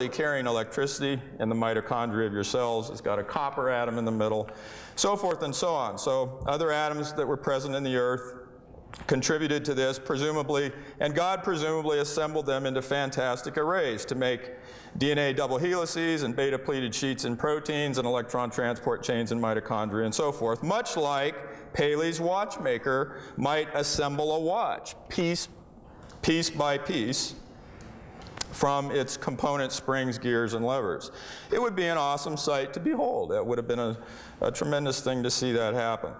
carrying electricity in the mitochondria of your cells. It's got a copper atom in the middle, so forth and so on. So other atoms that were present in the earth contributed to this, presumably, and God presumably assembled them into fantastic arrays to make DNA double helices and beta-pleated sheets in proteins and electron transport chains in mitochondria and so forth, much like Paley's watchmaker might assemble a watch, piece by piece, from its component springs, gears, and levers. It would be an awesome sight to behold. It would have been a tremendous thing to see that happen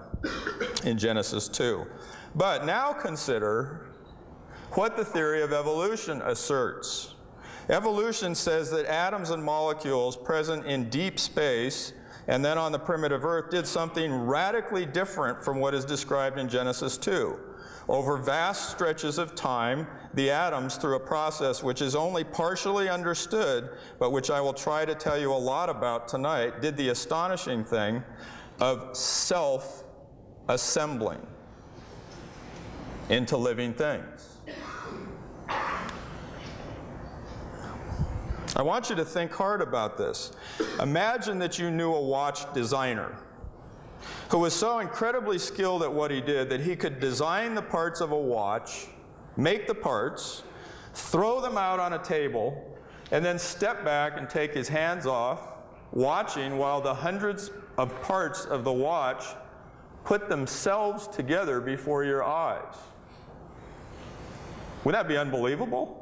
in Genesis 2. But now consider what the theory of evolution asserts. Evolution says that atoms and molecules present in deep space and then on the primitive Earth did something radically different from what is described in Genesis 2. Over vast stretches of time, the atoms, through a process which is only partially understood, but which I will try to tell you a lot about tonight, did the astonishing thing of self-assembling into living things. I want you to think hard about this. Imagine that you knew a watch designer who was so incredibly skilled at what he did that he could design the parts of a watch, make the parts, throw them out on a table, and then step back and take his hands off, watching while the hundreds of parts of the watch put themselves together before your eyes. Would that be unbelievable?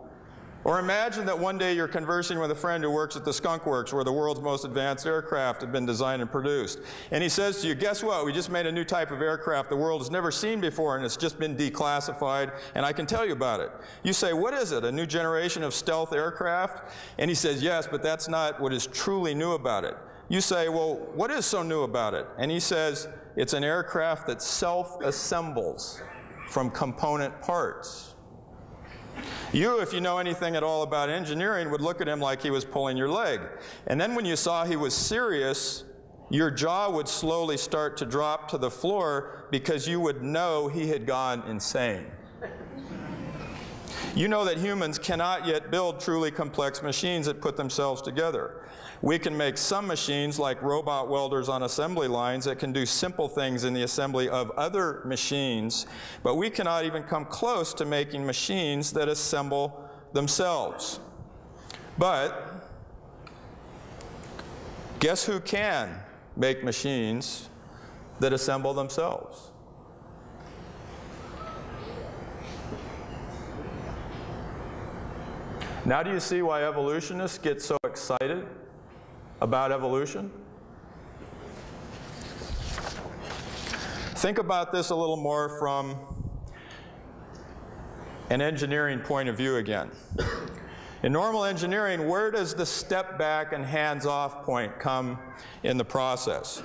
Or imagine that one day you're conversing with a friend who works at the Skunk Works, where the world's most advanced aircraft have been designed and produced. And he says to you, guess what? We just made a new type of aircraft the world has never seen before, and it's just been declassified, and I can tell you about it. You say, what is it, a new generation of stealth aircraft? And he says, yes, but that's not what is truly new about it. You say, well, what is so new about it? And he says, it's an aircraft that self-assembles from component parts. You, if you know anything at all about engineering, would look at him like he was pulling your leg. And then when you saw he was serious, your jaw would slowly start to drop to the floor because you would know he had gone insane. You know that humans cannot yet build truly complex machines that put themselves together. We can make some machines, like robot welders on assembly lines, that can do simple things in the assembly of other machines, but we cannot even come close to making machines that assemble themselves. But guess who can make machines that assemble themselves? Now do you see why evolutionists get so excited about evolution? Think about this a little more from an engineering point of view again. In normal engineering, where does the step back and hands off point come in the process?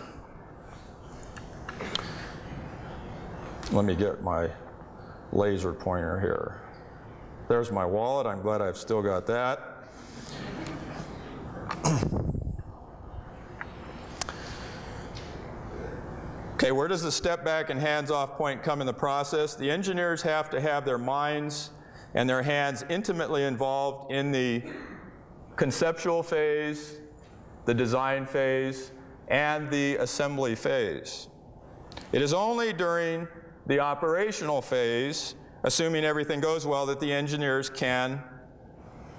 Let me get my laser pointer here. There's my wallet. I'm glad I've still got that. Okay, where does the step back and hands off point come in the process? The engineers have to have their minds and their hands intimately involved in the conceptual phase, the design phase, and the assembly phase. It is only during the operational phase, assuming everything goes well, that the engineers can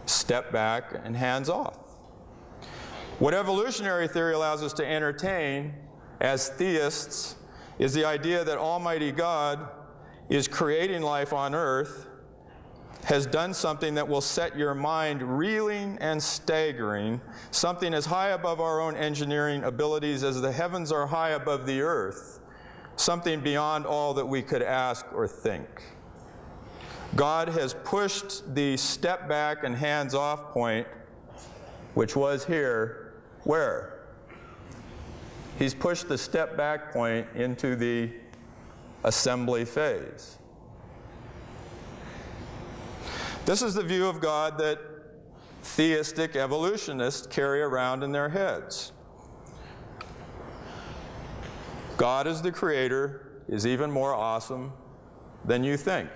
step back and hands off. What evolutionary theory allows us to entertain as theists is the idea that Almighty God is creating life on earth, has done something that will set your mind reeling and staggering, something as high above our own engineering abilities as the heavens are high above the earth, something beyond all that we could ask or think. God has pushed the step back and hands off point, which was here, where? He's pushed the step back point into the assembly phase. This is the view of God that theistic evolutionists carry around in their heads. God as the creator is even more awesome than you think.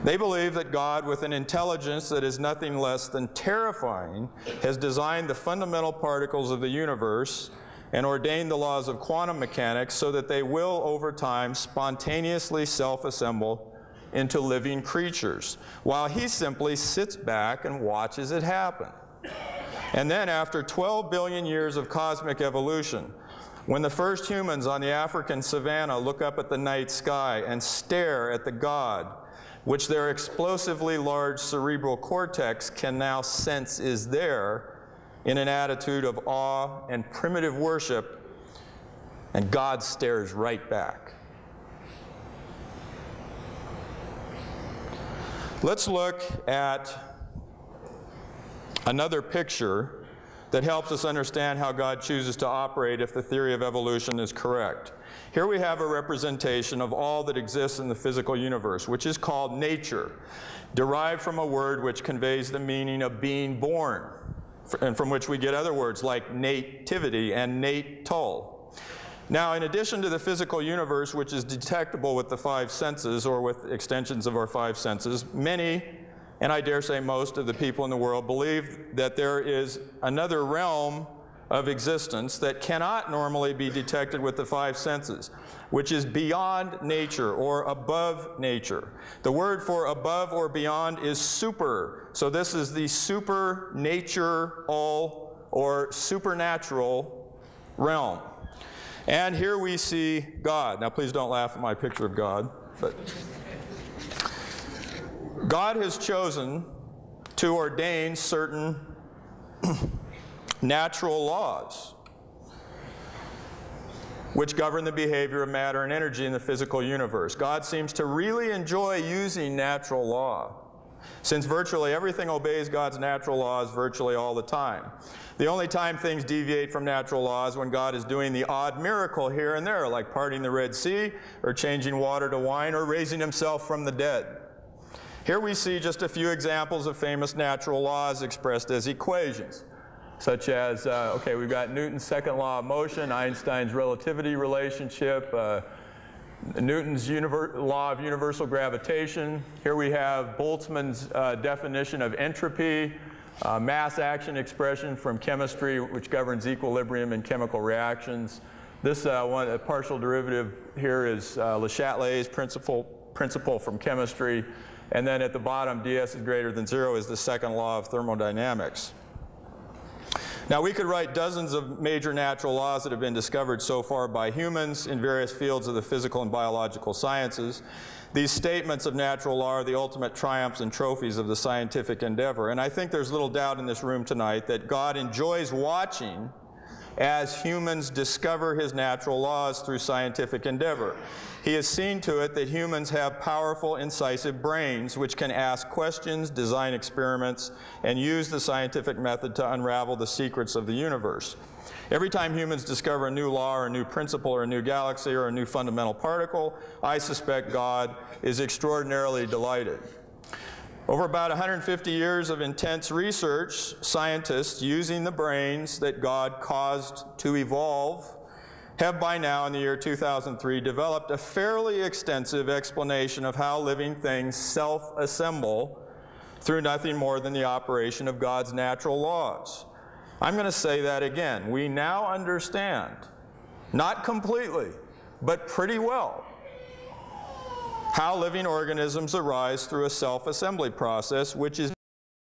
They believe that God, with an intelligence that is nothing less than terrifying, has designed the fundamental particles of the universe and ordained the laws of quantum mechanics so that they will, over time, spontaneously self-assemble into living creatures, while he simply sits back and watches it happen. And then, after 12 billion years of cosmic evolution, when the first humans on the African savanna look up at the night sky and stare at the God, which their explosively large cerebral cortex can now sense is there, in an attitude of awe and primitive worship, and God stares right back. Let's look at another picture that helps us understand how God chooses to operate if the theory of evolution is correct. Here we have a representation of all that exists in the physical universe, which is called nature, derived from a word which conveys the meaning of being born, and from which we get other words like nativity and natal. Now, in addition to the physical universe, which is detectable with the five senses or with extensions of our five senses, many, and I dare say most of the people in the world believe that there is another realm of existence that cannot normally be detected with the five senses, which is beyond nature or above nature. The word for above or beyond is super. So this is the supernatural or supernatural realm. And here we see God. Now please don't laugh at my picture of God, but God has chosen to ordain certain natural laws which govern the behavior of matter and energy in the physical universe. God seems to really enjoy using natural law, since virtually everything obeys God's natural laws virtually all the time. The only time things deviate from natural laws when God is doing the odd miracle here and there, like parting the Red Sea, or changing water to wine, or raising himself from the dead. Here we see just a few examples of famous natural laws expressed as equations, such as, okay, we've got Newton's second law of motion, Einstein's relativity relationship, Newton's law of universal gravitation. Here we have Boltzmann's definition of entropy, mass action expression from chemistry, which governs equilibrium in chemical reactions. This one, partial derivative here is Le Chatelier's principle from chemistry. And then at the bottom, ds is greater than 0 is the second law of thermodynamics. Now, we could write dozens of major natural laws that have been discovered so far by humans in various fields of the physical and biological sciences. These statements of natural law are the ultimate triumphs and trophies of the scientific endeavor. And I think there's little doubt in this room tonight that God enjoys watching as humans discover his natural laws through scientific endeavor. He has seen to it that humans have powerful, incisive brains which can ask questions, design experiments, and use the scientific method to unravel the secrets of the universe. Every time humans discover a new law or a new principle or a new galaxy or a new fundamental particle, I suspect God is extraordinarily delighted. Over about 150 years of intense research, scientists using the brains that God caused to evolve have by now, in the year 2003, developed a fairly extensive explanation of how living things self-assemble through nothing more than the operation of God's natural laws. I'm going to say that again. We now understand, not completely, but pretty well, how living organisms arise through a self-assembly process which is